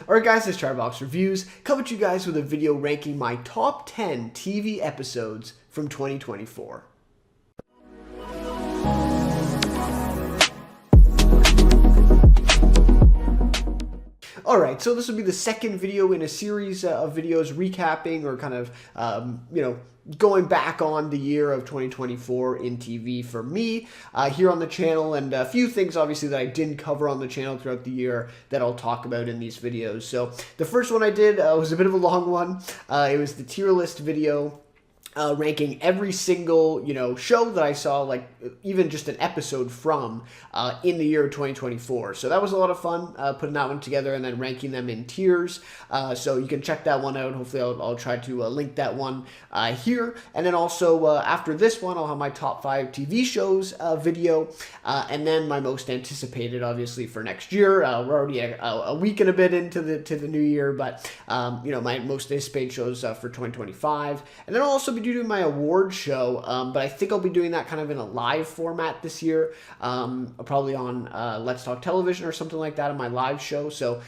Alright guys, it's Chatterbox Reviews, coming to you guys with a video ranking my top 10 TV episodes from 2024. Alright, so this will be the second video in a series of videos recapping or kind of, going back on the year of 2024 in TV for me here on the channel, and a few things obviously that I didn't cover on the channel throughout the year that I'll talk about in these videos. So the first one I did was a bit of a long one. It was the tier list video. Ranking every single, show that I saw, like even just an episode from in the year of 2024. So that was a lot of fun, putting that one together and then ranking them in tiers. So you can check that one out. Hopefully I'll try to link that one here. And then also after this one, I'll have my top 5 TV shows video, and then my most anticipated, obviously, for next year. We're already a week and a bit into the new year, but my most anticipated shows for 2025. And then I'll also be doing my award show, but I think I'll be doing that kind of in a live format this year, probably on Let's Talk Television or something like that on my live show. So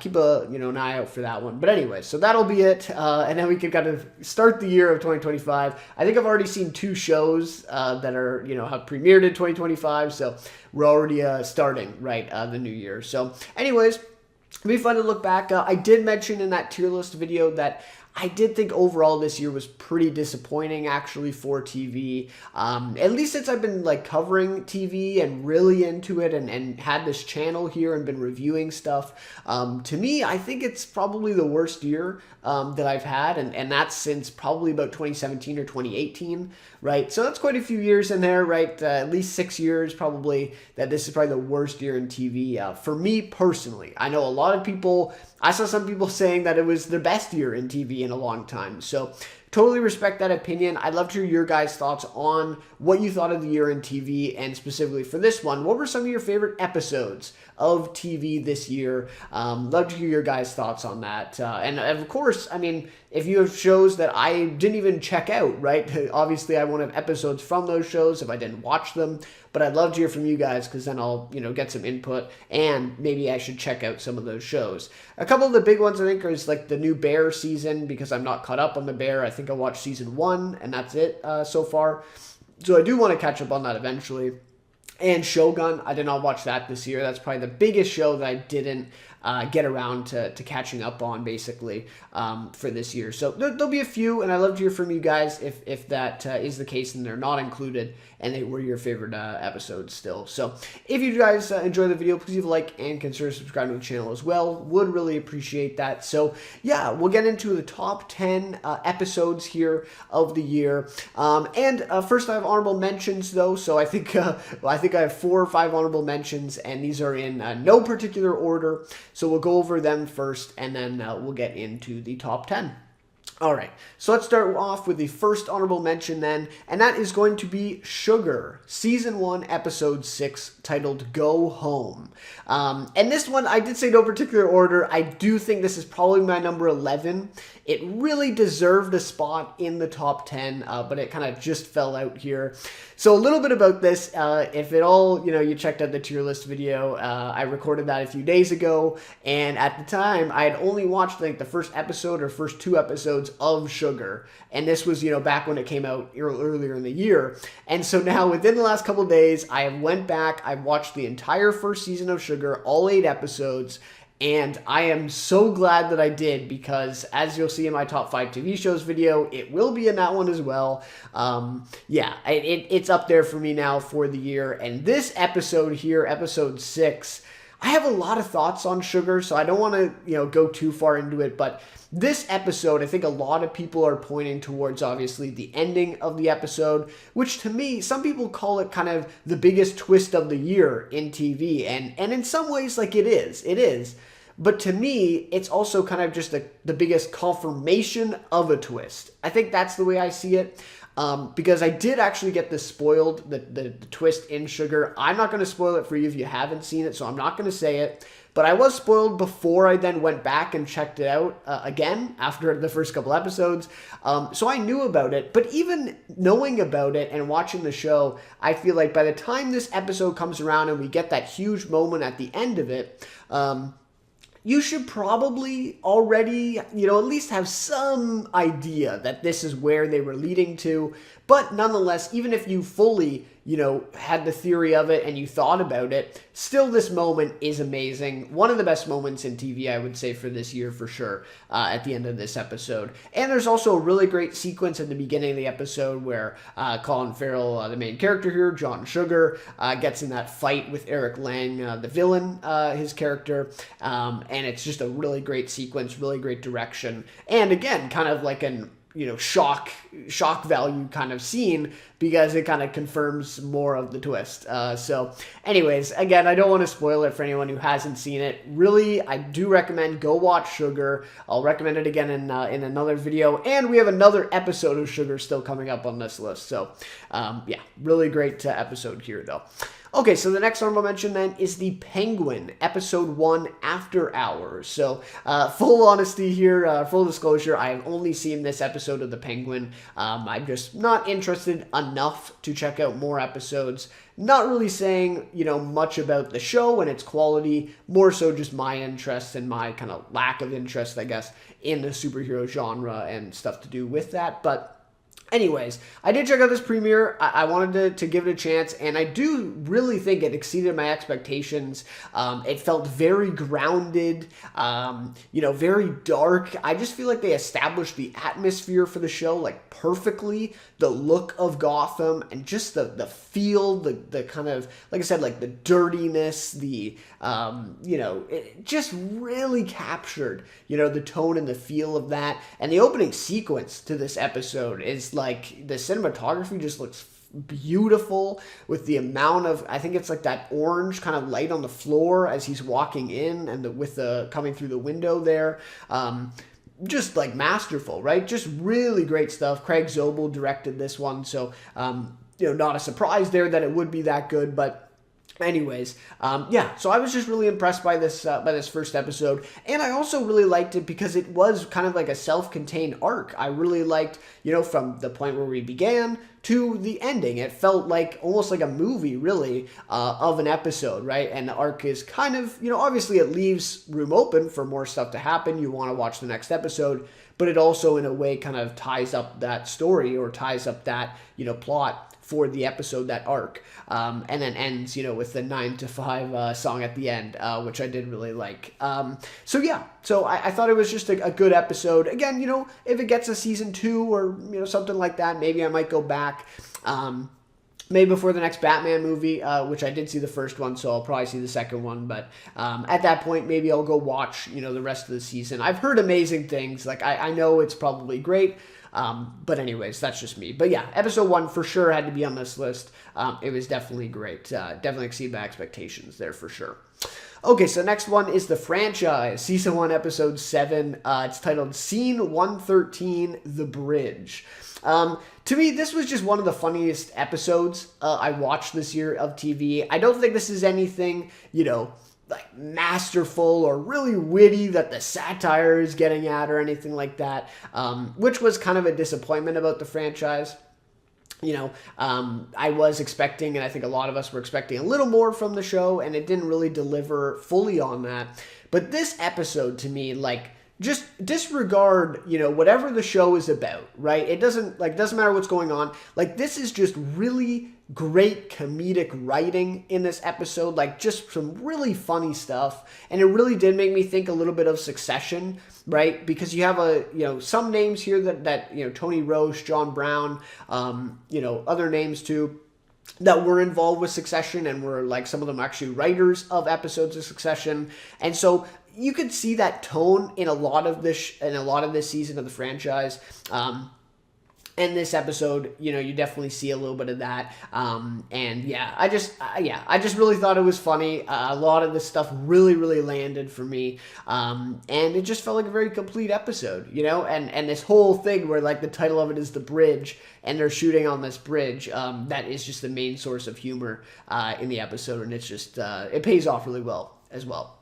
keep an eye out for that one. But anyway, so that'll be it, and then we can kind of start the year of 2025. I think I've already seen 2 shows that are have premiered in 2025, so we're already starting the new year. So anyways, it'll be fun to look back. I did mention in that tier list video that I did think overall this year was pretty disappointing actually for TV, at least since I've been covering TV and really into it and had this channel here and been reviewing stuff. To me, I think it's probably the worst year that I've had, and that's since probably about 2017 or 2018, right? So that's quite a few years in there, right? At least 6 years probably that this is probably the worst year in TV for me personally. I know a lot of people, I saw some people saying that it was the best year in TV in a long time. So totally respect that opinion. I'd love to hear your guys' thoughts on what you thought of the year in TV, and specifically for this one, what were some of your favorite episodes of TV this year? Love to hear your guys' thoughts on that. And of course, I mean, if you have shows that I didn't even check out, right? Obviously, I won't have episodes from those shows if I didn't watch them, but I'd love to hear from you guys because then I'll, get some input, and maybe I should check out some of those shows. A couple of the big ones I think is like the new Bear season, because I'm not caught up on the Bear. I think I watched season 1 and that's it so far. So I do want to catch up on that eventually. And Shogun, I did not watch that this year. That's probably the biggest show that I didn't get around to catching up on, basically, for this year. So there'll be a few, and I'd love to hear from you guys if that is the case and they're not included and they were your favorite episodes still. So if you guys enjoy the video, please leave a like and consider subscribing to the channel as well. Would really appreciate that. So yeah, we'll get into the top 10 episodes here of the year. And first I have honorable mentions though. So I think I have 4 or 5 honorable mentions, and these are in no particular order. So we'll go over them first, and then we'll get into the top 10. All right, so let's start off with the first honorable mention then, and that is going to be Sugar, Season 1, Episode 6, titled Go Home. And this one, I did say no particular order. I do think this is probably my number 11. It really deserved a spot in the top 10, but it kind of just fell out here. So a little bit about this, if at all, you checked out the tier list video, I recorded that a few days ago, and at the time, I had only watched, the first episode or first 2 episodes of Sugar, and this was, back when it came out earlier in the year. And so now, within the last couple of days, I went back, I watched the entire first season of Sugar, all 8 episodes, and I am so glad that I did, because as you'll see in my top 5 TV shows video, it will be in that one as well. Yeah, it's up there for me now for the year. And this episode here, episode 6, I have a lot of thoughts on Sugar, so I don't want to, go too far into it, but this episode, I think a lot of people are pointing towards, obviously, the ending of the episode, which to me, some people call it kind of the biggest twist of the year in TV, and in some ways, it is. But to me, it's also kind of just the biggest confirmation of a twist. I think that's the way I see it. Because I did actually get this spoiled, the twist in Sugar. I'm not going to spoil it for you if you haven't seen it, so I'm not going to say it. But I was spoiled before I then went back and checked it out again after the first couple episodes. So I knew about it. But even knowing about it and watching the show, I feel like by the time this episode comes around and we get that huge moment at the end of it, you should probably already, at least have some idea that this is where they were leading to. But nonetheless, even if you fully, had the theory of it and you thought about it, still this moment is amazing. One of the best moments in TV, I would say, for this year for sure, at the end of this episode. And there's also a really great sequence at the beginning of the episode where Colin Farrell, the main character here, John Sugar, gets in that fight with Eric Lang, the villain, his character. And it's just a really great sequence, really great direction. And again, kind of like an shock value kind of scene, because it kind of confirms more of the twist. So anyways, again, I don't want to spoil it for anyone who hasn't seen it. Really, I do recommend go watch Sugar. I'll recommend it again in another video, and we have another episode of Sugar still coming up on this list. So yeah, really great episode here though. Okay, so the next honorable mention then is The Penguin, episode 1, After Hours. So, full honesty here, full disclosure, I have only seen this episode of The Penguin. I'm just not interested enough to check out more episodes. Not really saying, much about the show and its quality, more so just my interest and my kind of lack of interest, I guess, in the superhero genre and stuff to do with that. But anyways, I did check out this premiere. I wanted to give it a chance, and I do really think it exceeded my expectations. It felt very grounded, very dark. I just feel like they established the atmosphere for the show like perfectly. The look of Gotham and just the feel, the kind of, like I said, like the dirtiness, it just really captured, the tone and the feel of that. And the opening sequence to this episode is like, the cinematography just looks beautiful with the amount of, I think it's like that orange kind of light on the floor as he's walking in, and with the coming through the window there. Just like masterful, right? Just really great stuff. Craig Zobel directed this one, so not a surprise there that it would be that good, but anyways, yeah, so I was just really impressed by this first episode, and I also really liked it because it was kind of like a self-contained arc. I really liked, from the point where we began to the ending. It felt like almost like a movie, really, of an episode, right? And the arc is kind of, obviously it leaves room open for more stuff to happen. You want to watch the next episode, but it also, in a way, kind of ties up that story or ties up that, plot for the episode, that arc, and then ends, with the 9 to 5 song at the end, which I did really like. So yeah, so I thought it was just a good episode. Again, if it gets a season 2 or, something like that, maybe I might go back. Maybe before the next Batman movie, which I did see the first one, so I'll probably see the second one. But at that point, maybe I'll go watch, the rest of the season. I've heard amazing things. Like, I know it's probably great. But anyways, that's just me. But yeah, episode 1 for sure had to be on this list. It was definitely great. Definitely exceeded my expectations there for sure. Okay, so next one is The Franchise, season 1, episode 7. It's titled Scene 113, The Bridge. To me, this was just one of the funniest episodes I watched this year of TV. I don't think this is anything, like masterful or really witty that the satire is getting at or anything like that, which was kind of a disappointment about The Franchise. I was expecting, and I think a lot of us were expecting a little more from the show, and it didn't really deliver fully on that. But this episode, to me, like, just disregard, whatever the show is about, right? It doesn't matter what's going on. Like, this is just really great comedic writing in this episode, like just some really funny stuff. And it really did make me think a little bit of Succession, right? Because you have some names here that Tony Roche, John Brown, other names too, that were involved with Succession and were, like, some of them actually writers of episodes of Succession. And so you could see that tone in a lot of this season of The Franchise. And this episode, you definitely see a little bit of that. And yeah, I just really thought it was funny. A lot of this stuff really, really landed for me. And it just felt like a very complete episode, and this whole thing where, like, the title of it is The Bridge, and they're shooting on this bridge. That is just the main source of humor in the episode. And it's just, it pays off really well as well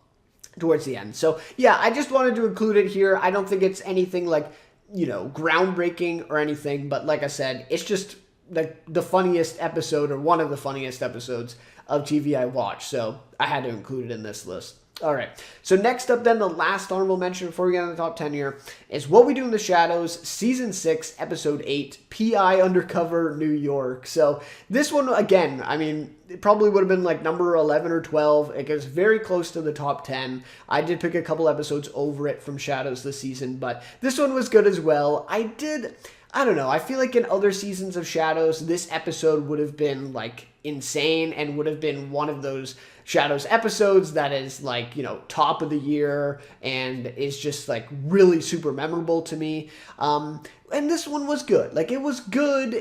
towards the end. So yeah, I just wanted to include it here. I don't think it's anything like, groundbreaking or anything, but like I said, it's just the funniest episode, or one of the funniest episodes of TV I watched, so I had to include it in this list. All right, so next up then, the last honorable mention before we get on the top 10 here is What We Do in the Shadows, Season 6, Episode 8, P.I. Undercover New York. So this one, again, I mean, it probably would have been like number 11 or 12. It gets very close to the top 10. I did pick a couple episodes over it from Shadows this season, but this one was good as well. I don't know, I feel like in other seasons of Shadows, this episode would have been like insane and would have been one of those Shadows episodes that is like, you know, top of the year and is just like really super memorable to me. And this one was good. Like, it was good.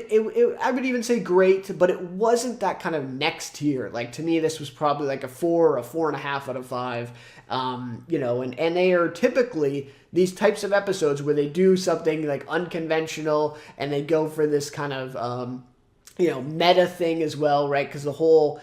I would even say great, but it wasn't that kind of next tier. Like, to me, this was probably like a 4 or a 4.5 out of 5. You know, and they are typically these types of episodes where they do something like unconventional and they go for this kind of, you know, meta thing as well, right? Because the whole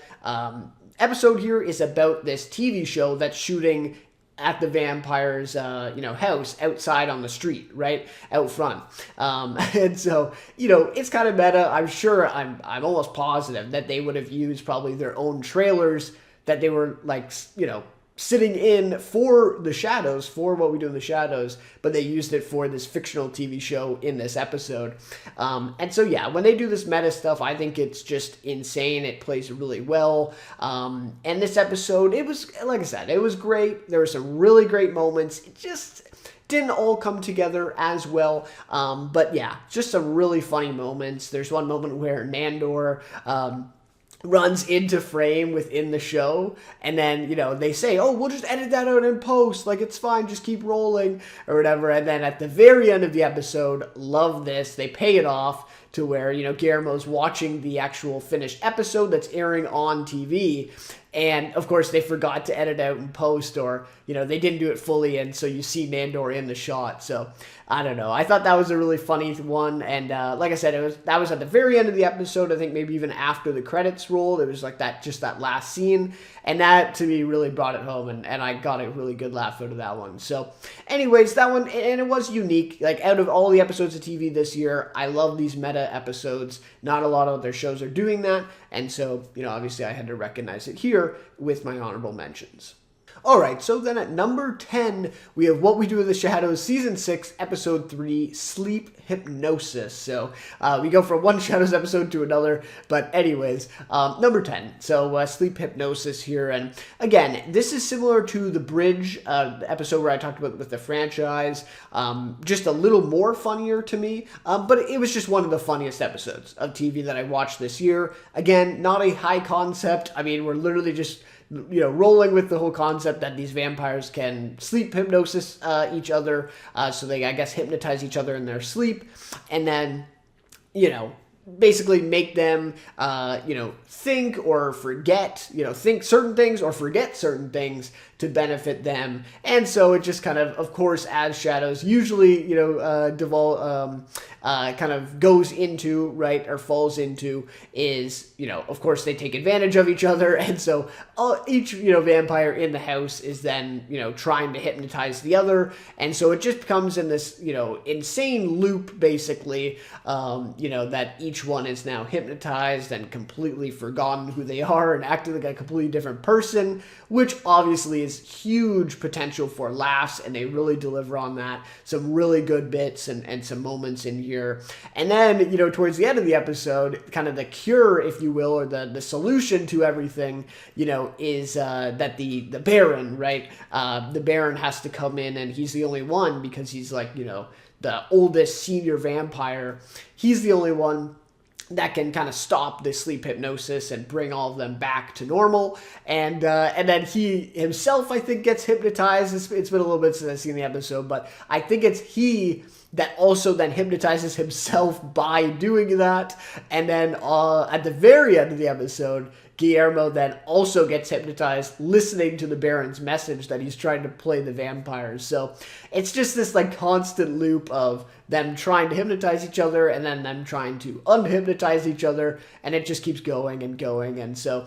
episode here is about this TV show that's shooting at the vampire's, you know, house outside on the street, right? Out front. And so, you know, it's kind of meta. I'm sure, I'm almost positive that they would have used probably their own trailers that they were like, you know, sitting in for the Shadows, for What We Do in the Shadows, but they used it for this fictional TV show in this episode. And so, yeah, when they do this meta stuff, I think it's just insane. It plays really well. And this episode, it was, like I said, it was great. There were some really great moments. It just didn't all come together as well. But yeah, just some really funny moments. There's one moment where Nandor, runs into frame within the show, and then, you know, they say, oh, we'll just edit that out in post, like, it's fine, just keep rolling, or whatever, and then at the very end of the episode, love this, they pay it off to where, you know, Guillermo's watching the actual finished episode that's airing on TV, and, of course, they forgot to edit out in post, or, you know, they didn't do it fully, and so you see Nandor in the shot, so, I don't know. I thought that was a really funny one, and like I said, that was at the very end of the episode. I think maybe even after the credits rolled. It was like just that last scene, and that to me really brought it home, and I got a really good laugh out of that one. So, anyways, that one, and it was unique. Like, out of all the episodes of TV this year, I love these meta episodes. Not a lot of other shows are doing that, and so, you know, obviously I had to recognize it here with my honorable mentions. Alright, so then at number 10, we have What We Do in the Shadows, Season 6, Episode 3, Sleep Hypnosis. So, we go from one Shadows episode to another, but anyways, number 10. So, Sleep Hypnosis here, and again, this is similar to the Bridge episode where I talked about with the franchise, just a little more funnier to me, but it was just one of the funniest episodes of TV that I watched this year. Again, not a high concept. I mean, we're literally just, you know, rolling with the whole concept that these vampires can sleep hypnosis each other, so they, I guess, hypnotize each other in their sleep, and then, you know, basically make them, you know, think or forget, you know, think certain things or forget certain things to benefit them. And so it just kind of course, as Shadows usually, you know, kind of goes into, right, or falls into, is, you know, of course they take advantage of each other, and so each, you know, vampire in the house is then, you know, trying to hypnotize the other, and so it just becomes in this, you know, insane loop, basically, you know, that each one is now hypnotized and completely forgotten who they are and acting like a completely different person, which obviously is huge potential for laughs, and they really deliver on that. Some really good bits and some moments in here. And then, you know, towards the end of the episode, kind of the cure, if you will, or the solution to everything, you know, is that the Baron, right? The Baron has to come in, and he's the only one, because he's like, you know, the oldest senior vampire. He's the only one that can kind of stop the sleep hypnosis and bring all of them back to normal. And then he himself, I think, gets hypnotized. It's been a little bit since I've seen the episode, but I think it's he that also then hypnotizes himself by doing that. And then at the very end of the episode, Guillermo then also gets hypnotized listening to the Baron's message that he's trying to play the vampires. So it's just this like constant loop of them trying to hypnotize each other and then them trying to unhypnotize each other, and it just keeps going and going. And so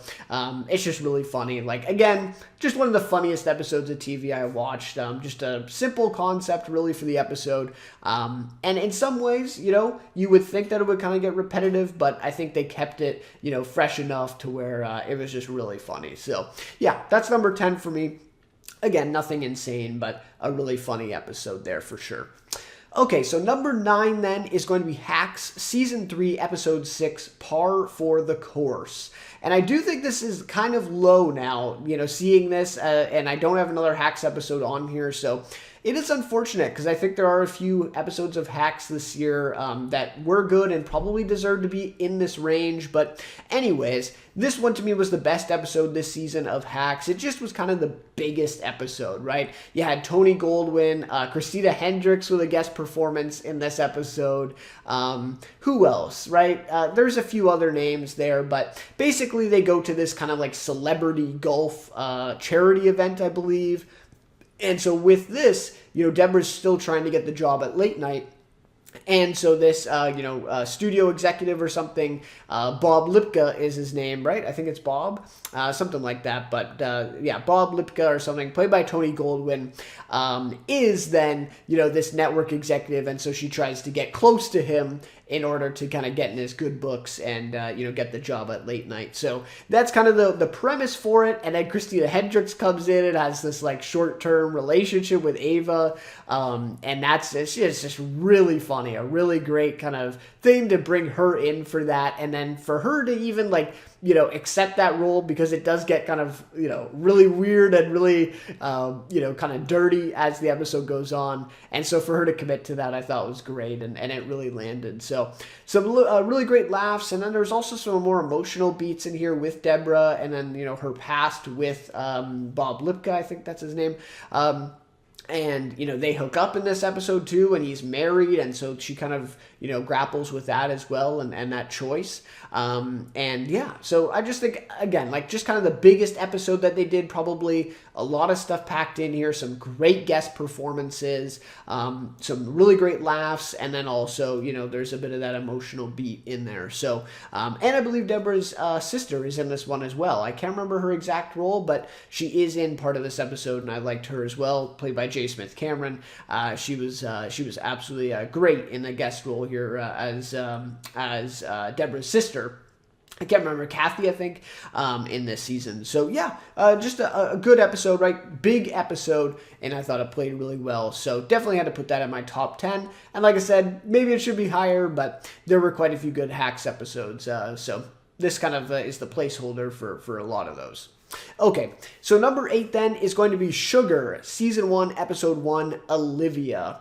it's just really funny. Like, again, just one of the funniest episodes of TV I watched. Just a simple concept really for the episode. And in some ways, you know, you would think that it would kind of get repetitive, but I think they kept it, you know, fresh enough to where it was just really funny. So yeah, that's number 10 for me. Again, nothing insane, but a really funny episode there for sure. Okay, so number 9 then is going to be Hacks Season 3, Episode 6, Par for the Course. And I do think this is kind of low now, seeing this, and I don't have another Hacks episode on here, so it is unfortunate because I think there are a few episodes of Hacks this year that were good and probably deserve to be in this range. But anyways, this one to me was the best episode this season of Hacks. It just was kind of the biggest episode, right? You had Tony Goldwyn, Christina Hendricks with a guest performance in this episode. Who else, right? There's a few other names there, but basically they go to this kind of like celebrity golf charity event, I believe. And so with this, Deborah's still trying to get the job at late night. And so this, studio executive or something, Bob Lipka is his name, right? I think it's Bob, something like that. But Bob Lipka or something, played by Tony Goldwyn, is then, this network executive. And so she tries to get close to him in order to kind of get in his good books and, get the job at late night. So that's kind of the premise for it. And then Christina Hendricks comes in and has this like short-term relationship with Ava. And it's just really funny, a really great kind of thing to bring her in for that. And then for her to even accept that role, because it does get kind of, really weird and really, kind of dirty as the episode goes on. And so for her to commit to that, I thought was great, and it really landed. So some really great laughs. And then there's also some more emotional beats in here with Deborah, and then, her past with Bob Lipka, I think that's his name. And, they hook up in this episode too, and he's married, and so she kind of, grapples with that as well, and that choice. So I just think, again, just kind of the biggest episode that they did, probably a lot of stuff packed in here, some great guest performances, some really great laughs, and then also, there's a bit of that emotional beat in there. So, and I believe Deborah's sister is in this one as well. I can't remember her exact role, but she is in part of this episode, and I liked her as well, played by J. Smith Cameron. She was absolutely great in the guest role here as Deborah's sister. I can't remember, Kathy, I think, in this season. So, just a good episode, right? Big episode, and I thought it played really well. So, definitely had to put that in my top 10. And like I said, maybe it should be higher, but there were quite a few good Hacks episodes. So, this kind of is the placeholder for a lot of those. Okay, so number 8 then is going to be Sugar, Season 1, Episode 1, Olivia.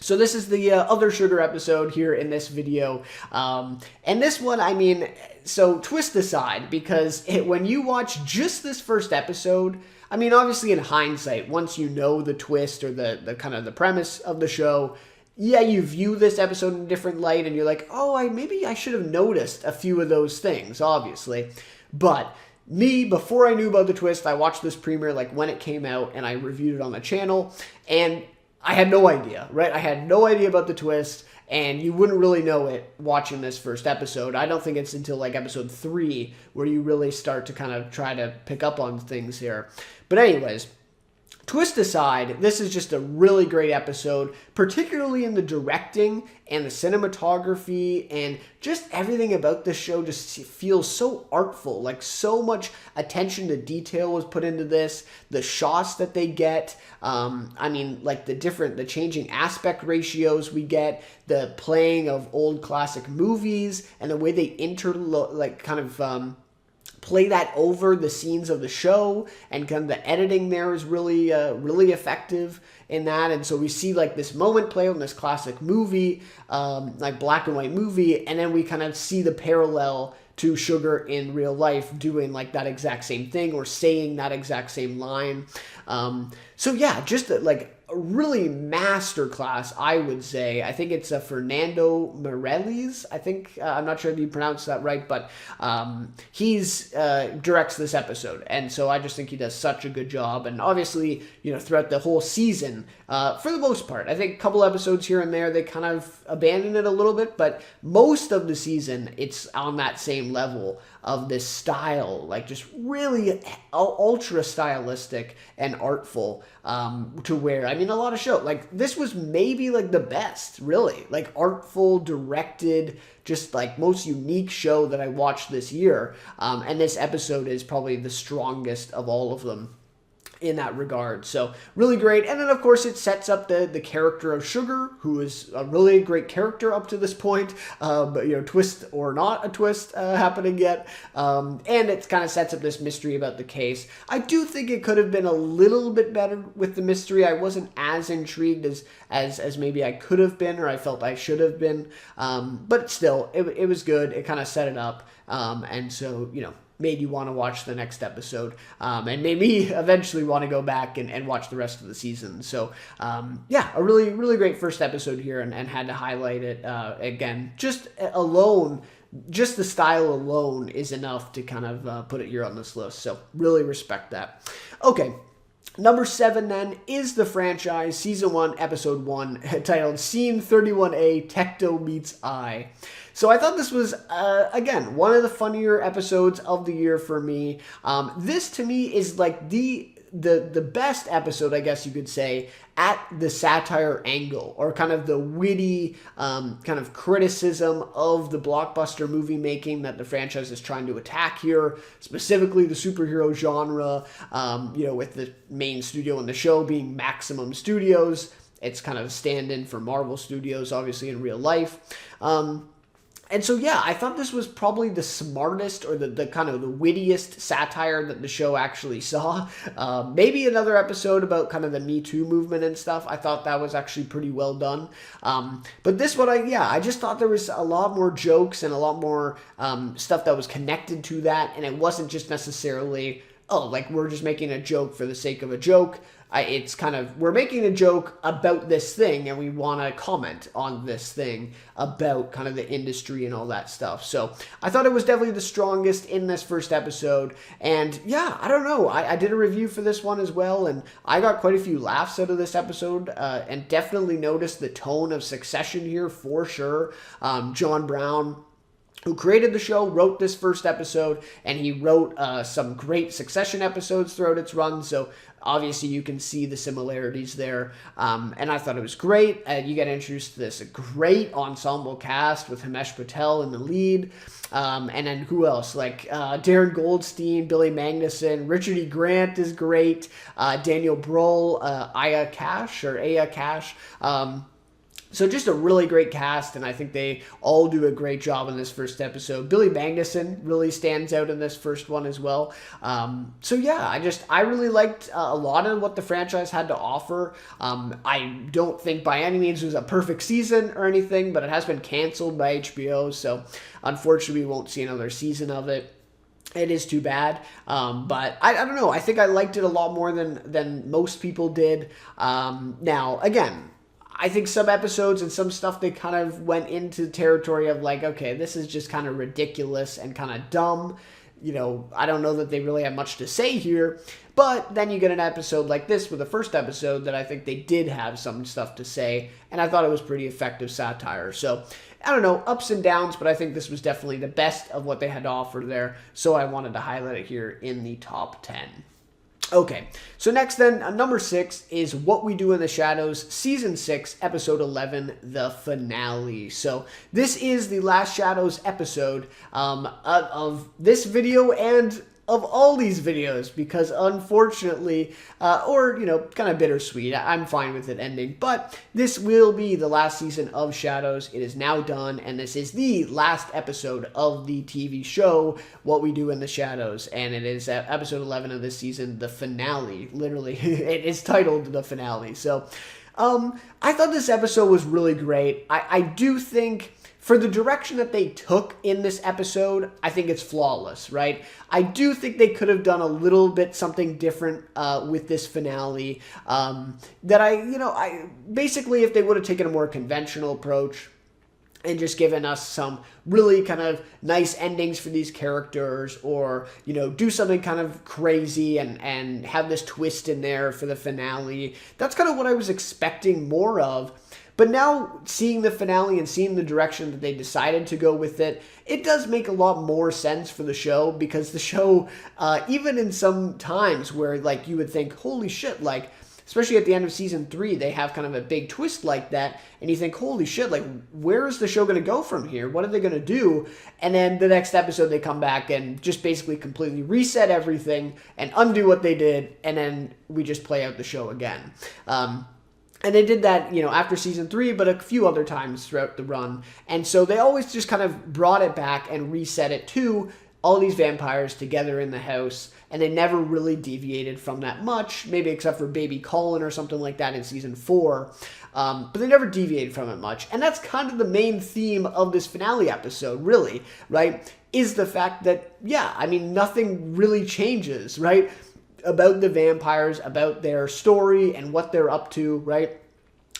So this is the other Sugar episode here in this video. And this one, so twist aside, because when you watch just this first episode, obviously in hindsight, once you know the twist or the kind of the premise of the show, you view this episode in a different light, and you're like, oh, maybe I should have noticed a few of those things, obviously. But me, before I knew about the twist, I watched this premiere when it came out, and I reviewed it on the channel, and I had no idea, right? I had no idea about the twist, and you wouldn't really know it watching this first episode. I don't think it's until episode 3 where you really start to kind of try to pick up on things here. But anyways, twist aside, this is just a really great episode, particularly in the directing and the cinematography, and just everything about the show just feels so artful. So much attention to detail was put into this. The shots that they get, the changing aspect ratios we get, the playing of old classic movies, and the way they play that over the scenes of the show, and kind of the editing there is really really effective in that. And so we see this moment play out in this classic movie, black and white movie, and then we kind of see the parallel to Sugar in real life doing that exact same thing or saying that exact same line. Just a really masterclass, I would say. I think it's Fernando Meirelles. I think, I'm not sure if you pronounced that right, but he's directs this episode. And so I just think he does such a good job. And obviously, throughout the whole season, for the most part, I think a couple episodes here and there, they kind of abandon it a little bit, but most of the season, it's on that same level of this style, just really ultra stylistic and artful, to where, a lot of show, this was maybe the best, really, artful, directed, just most unique show that I watched this year. And this episode is probably the strongest of all of them. in that regard. So really great. And then of course it sets up the character of Sugar, who is a really great character up to this point, but twist or not a twist happening yet. And it kind of sets up this mystery about the case. I do think it could have been a little bit better with the mystery. I wasn't as intrigued as maybe I could have been, or I felt I should have been. But still, it was good. It kind of set it up. And so, made you want to watch the next episode, and made me eventually want to go back and watch the rest of the season. So, yeah, a really, really great first episode here, and had to highlight it again. Just the style alone is enough to kind of put it here on this list. So, really respect that. Okay. Number 7 then is the franchise, Season 1, Episode 1, titled Scene 31A, Tecto Meets I. So I thought this was, again, one of the funnier episodes of the year for me. This, to me, is like the best episode, I guess you could say, at the satire angle, or kind of the witty kind of criticism of the blockbuster movie making that the franchise is trying to attack here, specifically the superhero genre, with the main studio in the show being Maximum Studios. It's kind of a stand-in for Marvel Studios, obviously, in real life. And so, yeah, I thought this was probably the smartest, or the kind of the wittiest satire that the show actually saw. Maybe another episode about kind of the Me Too movement and stuff. I thought that was actually pretty well done. But this one, I just thought there was a lot more jokes and a lot more stuff that was connected to that. And it wasn't just necessarily, we're just making a joke for the sake of a joke. It's kind of, we're making a joke about this thing, and we want to comment on this thing about kind of the industry and all that stuff. So I thought it was definitely the strongest in this first episode. And yeah, I don't know. I did a review for this one as well, and I got quite a few laughs out of this episode, and definitely noticed the tone of Succession here for sure. John Brown, who created the show, wrote this first episode, and he wrote some great Succession episodes throughout its run, so obviously you can see the similarities there, and I thought it was great. You get introduced to this great ensemble cast with Himesh Patel in the lead, and then who else? Darren Goldstein, Billy Magnuson, Richard E. Grant is great, Daniel Brohl, Aya Cash. So just a really great cast, and I think they all do a great job in this first episode. Billy Magnuson really stands out in this first one as well. So yeah, I really liked a lot of what the franchise had to offer. I don't think by any means it was a perfect season or anything, but it has been canceled by HBO, so unfortunately we won't see another season of it. It is too bad, but I don't know. I think I liked it a lot more than most people did. Now, again, I think some episodes and some stuff, they kind of went into territory of okay, this is just kind of ridiculous and kind of dumb. I don't know that they really have much to say here, but then you get an episode like this with the first episode that I think they did have some stuff to say, and I thought it was pretty effective satire. So, I don't know, ups and downs, but I think this was definitely the best of what they had to offer there, so I wanted to highlight it here in the top 10. Okay, so next then, number 6 is What We Do in the Shadows, Season 6, Episode 11, the finale. So this is the last Shadows episode of this video and of all these videos, because unfortunately, kind of bittersweet, I'm fine with it ending, but this will be the last season of Shadows. It is now done, and this is the last episode of the TV show, What We Do in the Shadows, and it is episode 11 of this season, the finale. Literally, it is titled the finale. So, I thought this episode was really great. I do think, for the direction that they took in this episode, I think it's flawless, right? I do think they could have done a little bit something different with this finale. Basically, if they would have taken a more conventional approach and just given us some really kind of nice endings for these characters, or, do something kind of crazy and have this twist in there for the finale. That's kind of what I was expecting more of. But now, seeing the finale and seeing the direction that they decided to go with it, it does make a lot more sense for the show, because the show, even in some times where, you would think, holy shit, especially at the end of season 3, they have kind of a big twist like that, and you think, holy shit, like, where is the show going to go from here? What are they going to do? And then the next episode, they come back and just basically completely reset everything and undo what they did, and then we just play out the show again. And they did that, after season 3, but a few other times throughout the run. And so they always just kind of brought it back and reset it to all these vampires together in the house. And they never really deviated from that much, maybe except for Baby Colin or something like that in season 4. But they never deviated from it much. And that's kind of the main theme of this finale episode, really, right? Is the fact that, nothing really changes, right? About the vampires, about their story and what they're up to, right?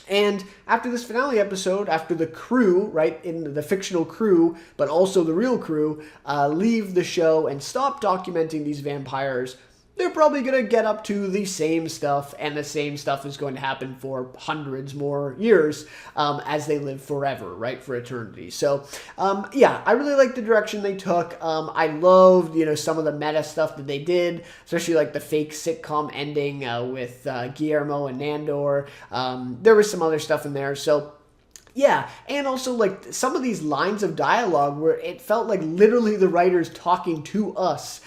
And after this finale episode, after the crew, right, in the fictional crew, but also the real crew, leave the show and stop documenting these vampires, they're probably going to get up to the same stuff, and the same stuff is going to happen for hundreds more years as they live forever, right, for eternity. So, I really like the direction they took. I loved, some of the meta stuff that they did, especially like the fake sitcom ending with Guillermo and Nandor. There was some other stuff in there, so... Yeah, and also, like, some of these lines of dialogue where it felt like literally the writers talking to us.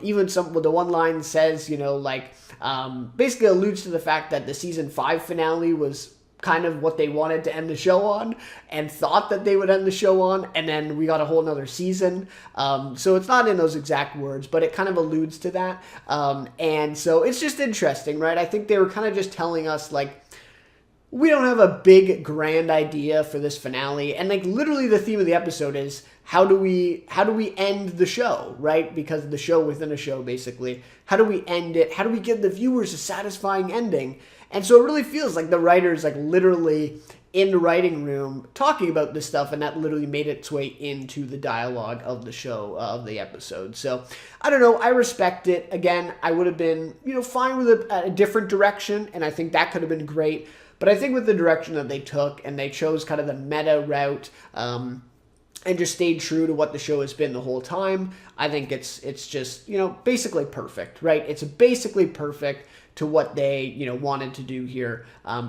Even the one line says, basically alludes to the fact that the season 5 finale was kind of what they wanted to end the show on and thought that they would end the show on, and then we got a whole nother season. So it's not in those exact words, but it kind of alludes to that. And so it's just interesting, right? I think they were kind of just telling us, like, we don't have a big grand idea for this finale, and like literally the theme of the episode is how do we end the show, right? Because the show within a show, basically. How do we end it? How do we give the viewers a satisfying ending? And so it really feels like the writers like literally in the writing room talking about this stuff, and that literally made its way into the dialogue of the show, of the episode. So I don't know, I respect it. Again, I would have been, fine with a different direction, and I think that could have been great. But I think with the direction that they took, and they chose kind of the meta route, and just stayed true to what the show has been the whole time, I think it's just, basically perfect, right? It's basically perfect to what they, wanted to do here.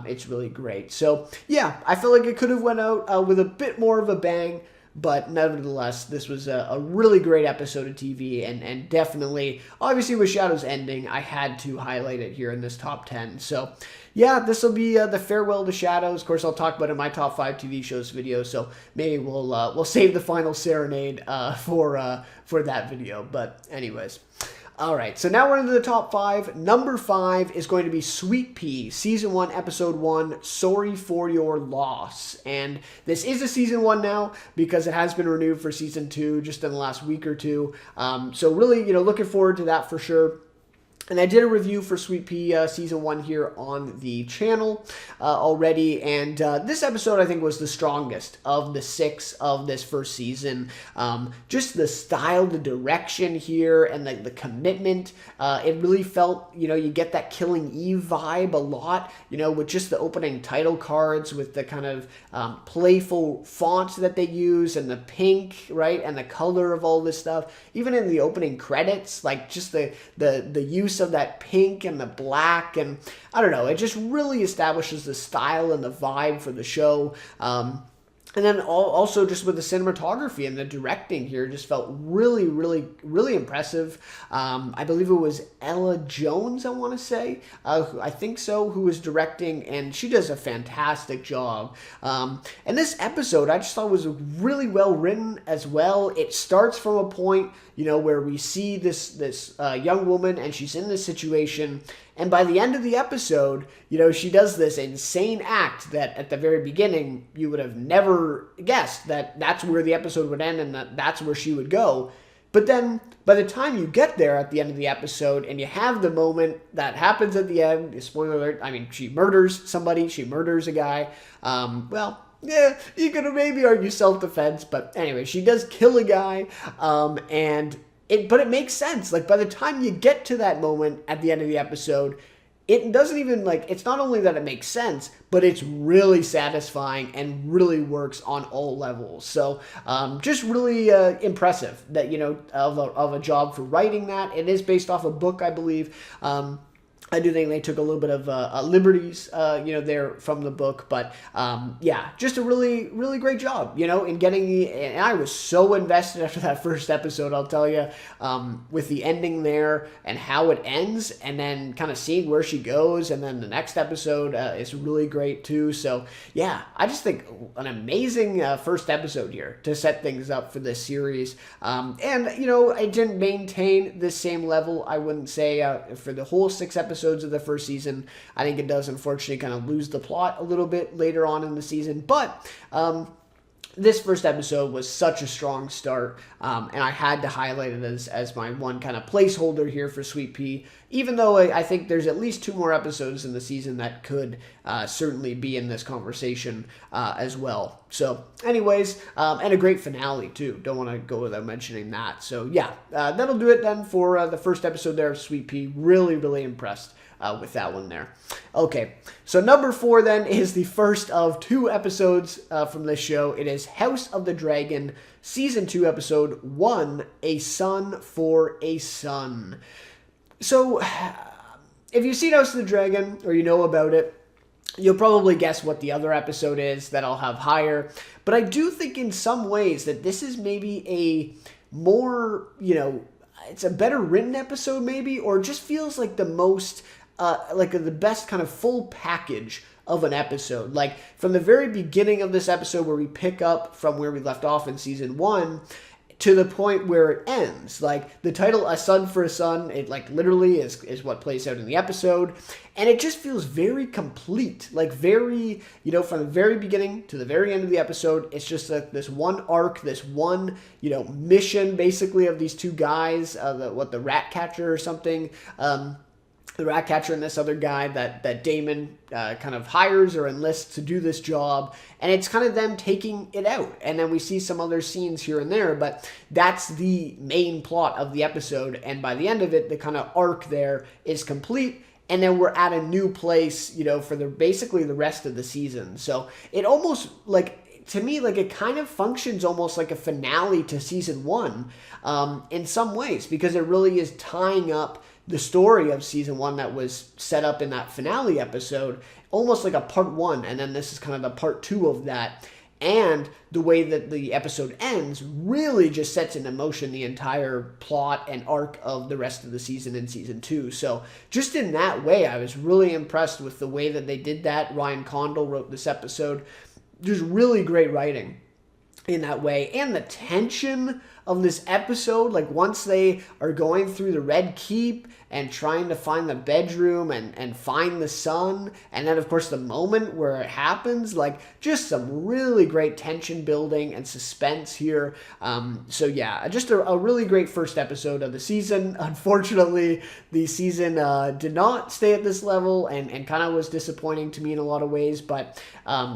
It's really great. So, yeah, I feel like it could have went out with a bit more of a bang. But nevertheless, this was a really great episode of TV, and definitely, obviously with Shadow's ending, I had to highlight it here in this top 10. So, yeah, this will be the farewell to Shadows. Of course, I'll talk about it in my top 5 TV shows video, so maybe we'll save the final serenade for that video. But anyways. All right, so now we're into the top 5. Number 5 is going to be Sweet Pea, Season 1, Episode 1, Sorry for Your Loss. And this is a Season 1 now because it has been renewed for Season 2 just in the last week or two. So really, looking forward to that for sure. And I did a review for Sweet Pea Season 1 here on the channel already, and this episode I think was the strongest of the 6 of this first season. Just the style, the direction here, and the commitment. It really felt, you get that Killing Eve vibe a lot, with just the opening title cards, with the kind of playful font that they use, and the pink, right, and the color of all this stuff. Even in the opening credits, like just the use of that pink and the black, and I don't know, it just really establishes the style and the vibe for the show. And then also just with the cinematography and the directing here just felt really, really, really impressive. I believe it was Ella Jones, I want to say. I think so, who was directing, and she does a fantastic job. And this episode I just thought was really well written as well. It starts from a point, where we see this young woman, and she's in this situation. And by the end of the episode, she does this insane act that at the very beginning, you would have never guessed that that's where the episode would end and that that's where she would go. But then by the time you get there at the end of the episode and you have the moment that happens at the end, spoiler alert, I mean, she murders somebody, she murders a guy. Yeah, you could maybe argue self-defense, but anyway, she does kill a guy, but it makes sense. Like, by the time you get to that moment at the end of the episode, it doesn't even, it's not only that it makes sense, but it's really satisfying and really works on all levels. So, just really impressive that, of a job for writing that. It is based off a book, I believe. I do think they took a little bit of liberties, there from the book, but yeah, just a really, really great job, in getting the. And I was so invested after that first episode, I'll tell you, with the ending there and how it ends, and then kind of seeing where she goes, and then the next episode is really great too. So yeah, I just think an amazing first episode here to set things up for this series, and it didn't maintain the same level. I wouldn't say for the whole 6 episodes of the first season. I think it does unfortunately kind of lose the plot a little bit later on in the season, but this first episode was such a strong start, and I had to highlight it as my one kind of placeholder here for Sweet Pea, even though I think there's at least 2 more episodes in the season that could certainly be in this conversation as well. So anyways, and a great finale too. Don't want to go without mentioning that. So yeah, that'll do it then for the first episode there of Sweet Pea. Really, really impressed with that one there. Okay, so number 4 then is the first of 2 episodes from this show. It is House of the Dragon, Season 2, Episode 1, A Son for a Son. So, if you've seen House of the Dragon, or you know about it, you'll probably guess what the other episode is that I'll have higher. But I do think in some ways that this is maybe a more, it's a better written episode maybe, or just feels like the most, like the best kind of full package of an episode. Like from the very beginning of this episode where we pick up from where we left off in season 1 to the point where it ends. Like the title, A Son for a Son, it like literally is what plays out in the episode. And it just feels very complete, like very, from the very beginning to the very end of the episode, it's just like this one arc, this one, mission basically of these 2 guys, the rat catcher or something, the rat catcher and this other guy that Damon kind of hires or enlists to do this job. And it's kind of them taking it out. And then we see some other scenes here and there, but that's the main plot of the episode. And by the end of it, the kind of arc there is complete. And then we're at a new place, for basically the rest of the season. So it almost to me, it kind of functions almost like a finale to season 1 in some ways, because it really is tying up the story of season 1 that was set up in that finale episode, almost like a part 1, and then this is kind of the part 2 of that. And the way that the episode ends really just sets into motion the entire plot and arc of the rest of the season in season 2. So just in that way, I was really impressed with the way that they did that. Ryan Condal wrote this episode. Just really great writing in that way. And the tension of this episode, like once they are going through the Red Keep and trying to find the bedroom and find the son, and then of course the moment where it happens, like just some really great tension building and suspense here. So yeah, just a really great first episode of the season. Unfortunately, the season did not stay at this level and kind of was disappointing to me in a lot of ways, but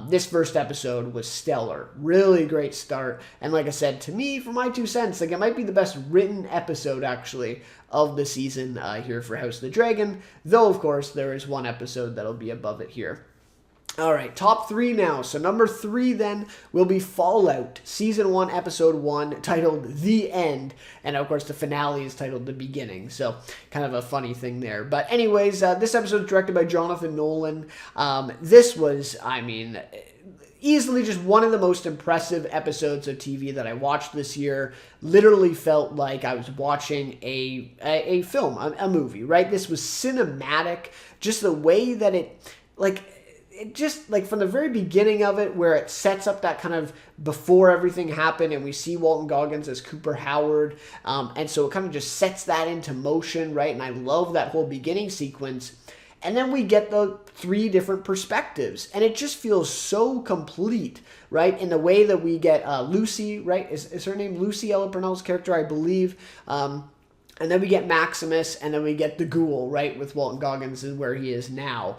this first episode was stellar. Really great start, and like I said, to me, for my 2 cents, like it might be the best written episode actually of the season here for House of the Dragon, though of course there is one episode that'll be above it here. All right, top 3 now. So number 3 then will be Fallout, season 1, episode 1, titled The End, and of course the finale is titled The Beginning, so kind of a funny thing there. But anyways, this episode is directed by Jonathan Nolan. This was, easily just one of the most impressive episodes of TV that I watched this year. Literally felt like I was watching a film, a movie, right? This was cinematic, just the way that it just from the very beginning of it, where it sets up that kind of before everything happened, and we see Walton Goggins as Cooper Howard, and so it kind of just sets that into motion, right? And I love that whole beginning sequence. And then we get the 3 different perspectives, and it just feels so complete, right? In the way that we get Lucy, right? Is her name Lucy, Ella Purnell's character, I believe. And then we get Maximus, and then we get the Ghoul, right, with Walton Goggins and where he is now.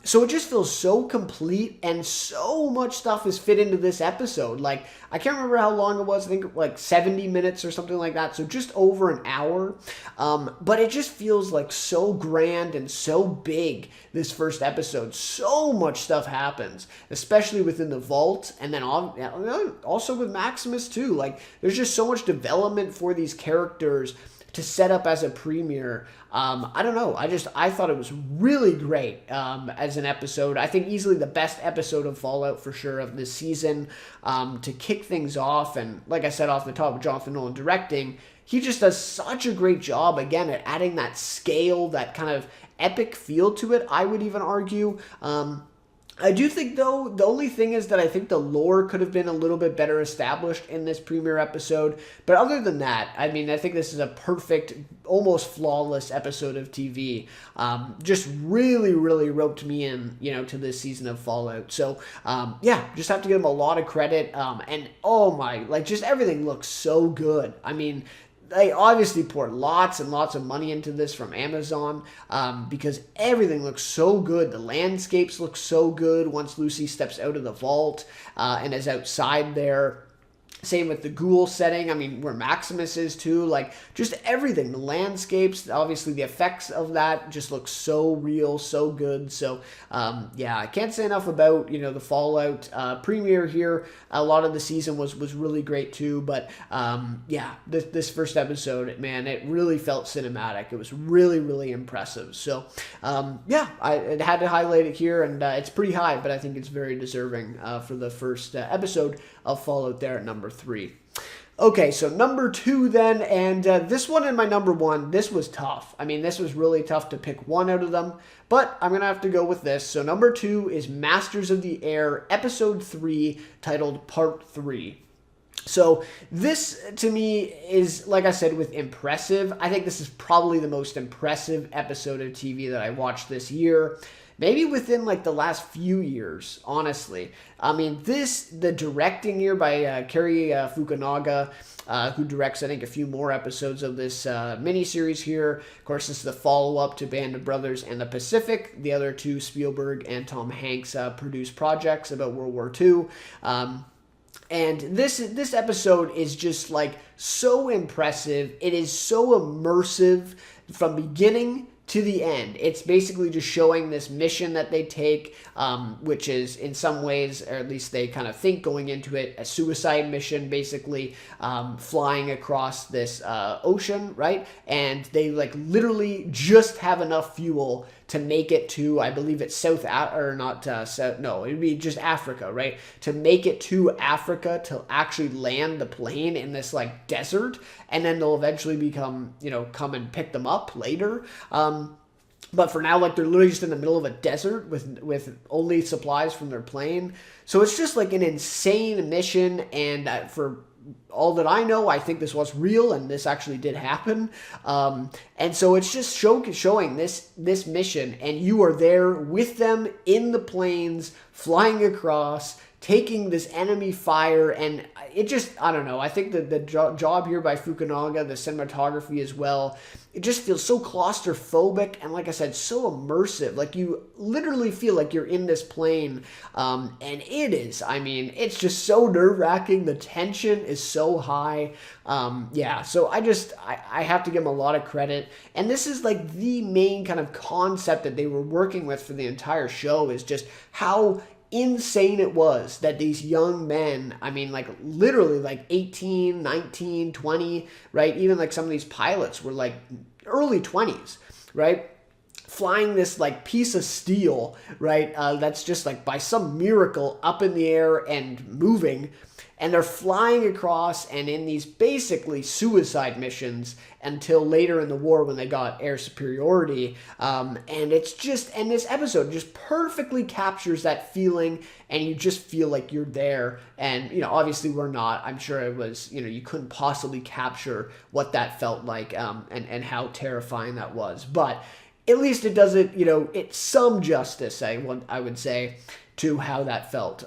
So it just feels so complete, and so much stuff is fit into this episode. Like, I can't remember how long it was. I think like 70 minutes or something like that. So just over an hour. But it just feels like so grand and so big, this first episode. So much stuff happens, especially within the vault, and then also with Maximus too. Like, there's just so much development for these characters to set up as a premiere. I don't know. I thought it was really great as an episode. I think easily the best episode of Fallout for sure of this season, to kick things off. And like I said off the top, Jonathan Nolan directing, he just does such a great job, again, at adding that scale, that kind of epic feel to it, I would even argue. I do think, though, the only thing is that I think the lore could have been a little bit better established in this premiere episode. But other than that, I mean, I think this is a perfect, almost flawless episode of TV. Just really, really roped me in, to this season of Fallout. So, yeah, just have to give them a lot of credit. And, oh my, just everything looks so good. I mean, they obviously poured lots and lots of money into this from Amazon, because everything looks so good. The landscapes look so good once Lucy steps out of the vault and is outside there. Same with the ghoul setting. I mean, where Maximus is too. Just everything. The landscapes, obviously the effects of that just look so real, so good. So, yeah, I can't say enough about, the Fallout premiere here. A lot of the season was really great too. But, yeah, this first episode, man, it really felt cinematic. It was really, really impressive. So, yeah, I had to highlight it here. And it's pretty high, but I think it's very deserving for the first episode of Fallout there at number 3. Okay, so number 2 then, and this one and my number 1, this was tough. I mean, this was really tough to pick one out of them, but I'm going to have to go with this. So number 2 is Masters of the Air, Episode 3, titled Part 3. So this, to me, is, like I said, with impressive. I think this is probably the most impressive episode of TV that I watched this year. Maybe within the last few years, honestly. I mean, the directing here by Cary Fukunaga, who directs, I think, a few more episodes of this miniseries here. Of course, this is the follow-up to Band of Brothers and the Pacific. The other two, Spielberg and Tom Hanks, produced projects about World War II. And this episode is just so impressive. It is so immersive from beginning to the end. It's basically just showing this mission that they take, which is in some ways, or at least they kind of think going into it, a suicide mission, basically flying across this ocean, right? And they literally just have enough fuel to make it to, I believe it's it'd be just Africa, right? To make it to Africa to actually land the plane in this desert, and then they'll eventually come and pick them up later. But for now, they're literally just in the middle of a desert with only supplies from their plane. So it's just an insane mission, and for all that I know, I think this was real, and this actually did happen. And so it's just showing this mission, and you are there with them in the planes, flying across, taking this enemy fire, and it just, I don't know, I think that the job here by Fukunaga, the cinematography as well, it just feels so claustrophobic, and like I said, so immersive. You literally feel like you're in this plane, and it is, I mean, it's just so nerve-wracking. The tension is so high. Yeah, so I have to give them a lot of credit, and this is the main kind of concept that they were working with for the entire show, is just how insane it was that these young men, I mean, literally 18, 19, 20, right? Even some of these pilots were early 20s, right? Flying this piece of steel, right? That's just by some miracle up in the air and moving. And they're flying across and in these basically suicide missions until later in the war when they got air superiority. And it's just, and this episode just perfectly captures that feeling, and you just feel like you're there. And, obviously we're not. I'm sure it was, you couldn't possibly capture what that felt like, and how terrifying that was. But at least it does it, it's some justice, I would say, to how that felt.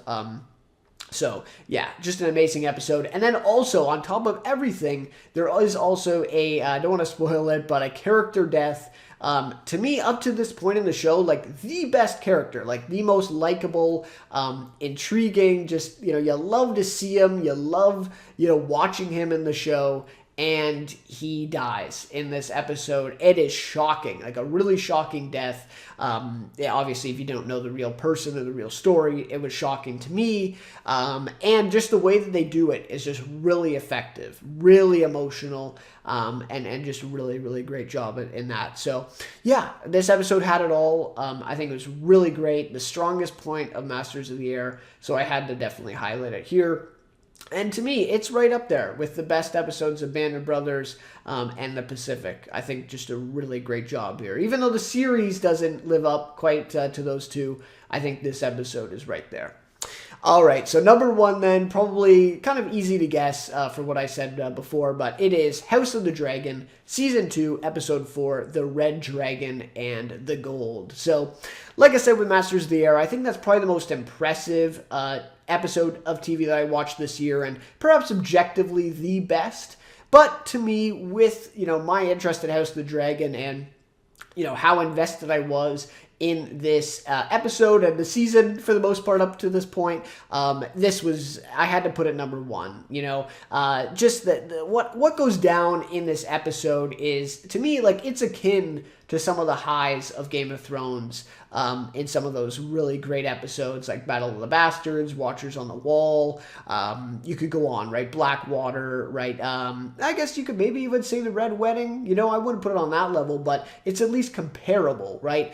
So, yeah, just an amazing episode. And then also, on top of everything, there is also I don't want to spoil it, but a character death. To me, up to this point in the show, the best character, the most likable, intriguing, just, you love to see him. You love, watching him in the show. and he dies in this episode. It is shocking, like a really shocking death. Yeah, obviously, if you don't know the real person or the real story, it was shocking to me. And just the way that they do it is just really effective, really emotional, and just really, really great job in that. So, yeah, this episode had it all. I think it was really great. The strongest point of Masters of the Air, so I had to definitely highlight it here. And to me, it's right up there with the best episodes of Band of Brothers and The Pacific. I think just a really great job here. Even though the series doesn't live up quite to those two, I think this episode is right there. All right, so number one then, probably kind of easy to guess for what I said before, but it is House of the Dragon, Season 2, Episode 4, The Red Dragon and the Gold. So, like I said with Masters of the Air, I think that's probably the most impressive episode of TV that I watched this year, and perhaps objectively the best. But to me, with, my interest in House of the Dragon and, how invested I was in this episode and the season for the most part up to this point, I had to put it number one. Just what goes down in this episode is, to me, like, it's akin to some of the highs of Game of Thrones in some of those really great episodes like Battle of the Bastards, Watchers on the Wall. You could go on, right? Blackwater, right? I guess you could maybe even say The Red Wedding. I wouldn't put it on that level, but it's at least comparable, right?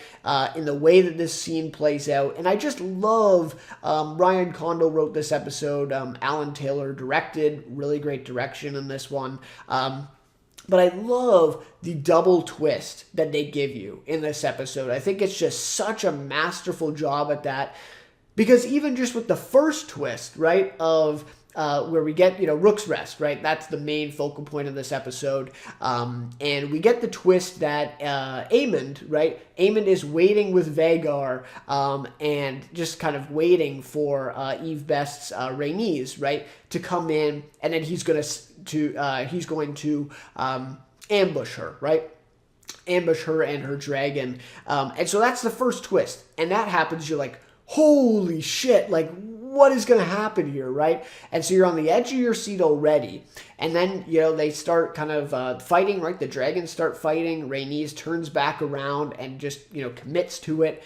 In the way that this scene plays out. And I just love, Ryan Condal wrote this episode, Alan Taylor directed, really great direction in this one. But I love the double twist that they give you in this episode. I think it's just such a masterful job at that. Because even just with the first twist, right, of where we get, Rook's Rest, right? That's the main focal point of this episode. And we get the twist that Aemond, right? Aemond is waiting with Vhagar and just kind of waiting for Eve Best's Rhaenys, right, to come in, and then he's going to ambush her, right? Ambush her and her dragon. And so that's the first twist. And that happens, you're like, holy shit, like, what is going to happen here, right? And so you're on the edge of your seat already. And then, they start kind of fighting, right? The dragons start fighting. Rhaenys turns back around and just, commits to it,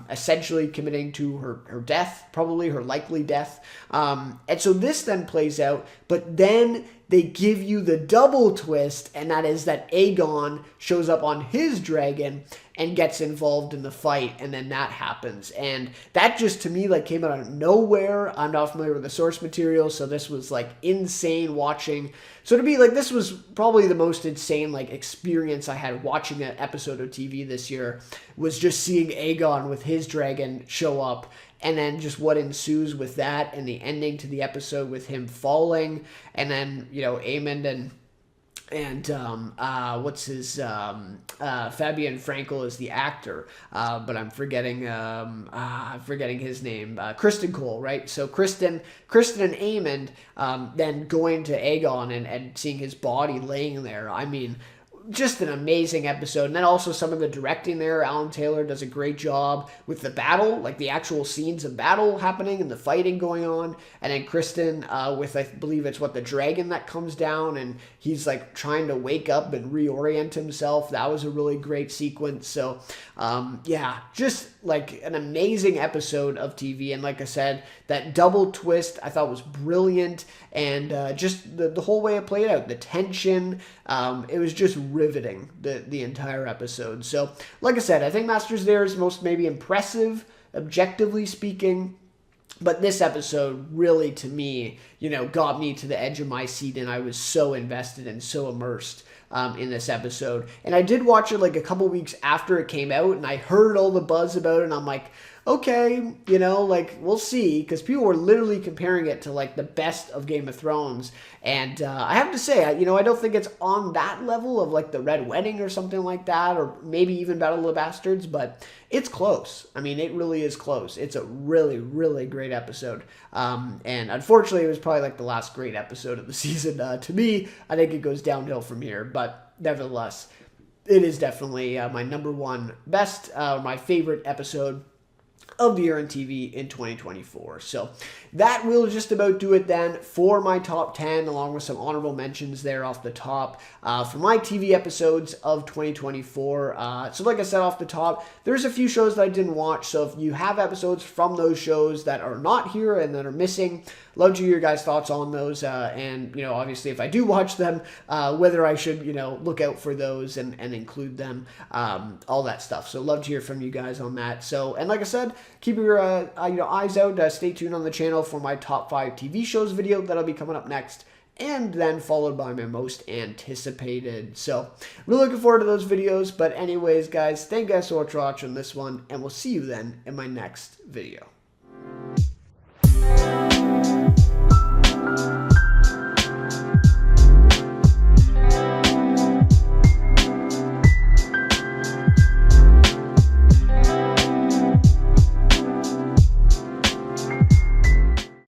essentially committing to her death, probably her likely death. And so this then plays out, but then they give you the double twist, and that is that Aegon shows up on his dragon and gets involved in the fight, and then that happens. And that just, to me, like, came out of nowhere. I'm not familiar with the source material, so this was, like, insane watching. So to me, like, this was probably the most insane, like, experience I had watching an episode of TV this year, was just seeing Aegon with his dragon show up, and then just what ensues with that, and the ending to the episode with him falling, and then, Aemond and what's his Fabian Frankel is the actor, but I'm forgetting his name. Kristen Cole, right? So Kristen and Aemond then going to Aegon and seeing his body laying there. I mean, just an amazing episode. And then also some of the directing there. Alan Taylor does a great job with the battle, like the actual scenes of battle happening and the fighting going on. And then Kristen with, I believe it's the dragon that comes down and he's like trying to wake up and reorient himself. That was a really great sequence. So yeah, just like an amazing episode of TV. And like I said, that double twist I thought was brilliant. And just the whole way it played out, the tension, it was just riveting, the entire episode. So, like I said, I think Masters there is most maybe impressive, objectively speaking. But this episode really, to me, got me to the edge of my seat, and I was so invested and so immersed in this episode. And I did watch it like a couple weeks after it came out, and I heard all the buzz about it, and I'm like, okay, like, we'll see, because people were literally comparing it to, like, the best of Game of Thrones, and I have to say, I don't think it's on that level of, like, The Red Wedding or something like that, or maybe even Battle of the Bastards, but it's close. I mean, it really is close. It's a really, really great episode, and unfortunately, it was probably, like, the last great episode of the season. To me, I think it goes downhill from here, but nevertheless, it is definitely my number one best, my favorite episode of the year in TV in 2024. So that will just about do it then for my top 10, along with some honorable mentions there off the top for my TV episodes of 2024. So like I said off the top, there's a few shows that I didn't watch. So if you have episodes from those shows that are not here and that are missing, love to hear your guys' thoughts on those. And, obviously if I do watch them, whether I should, look out for those and include them, all that stuff. So love to hear from you guys on that. So, and like I said, keep your eyes out. Stay tuned on the channel for my top 5 TV shows video that'll be coming up next, and then followed by my most anticipated. So really looking forward to those videos. But anyways, guys, thank you guys so much for watching this one, and we'll see you then in my next video.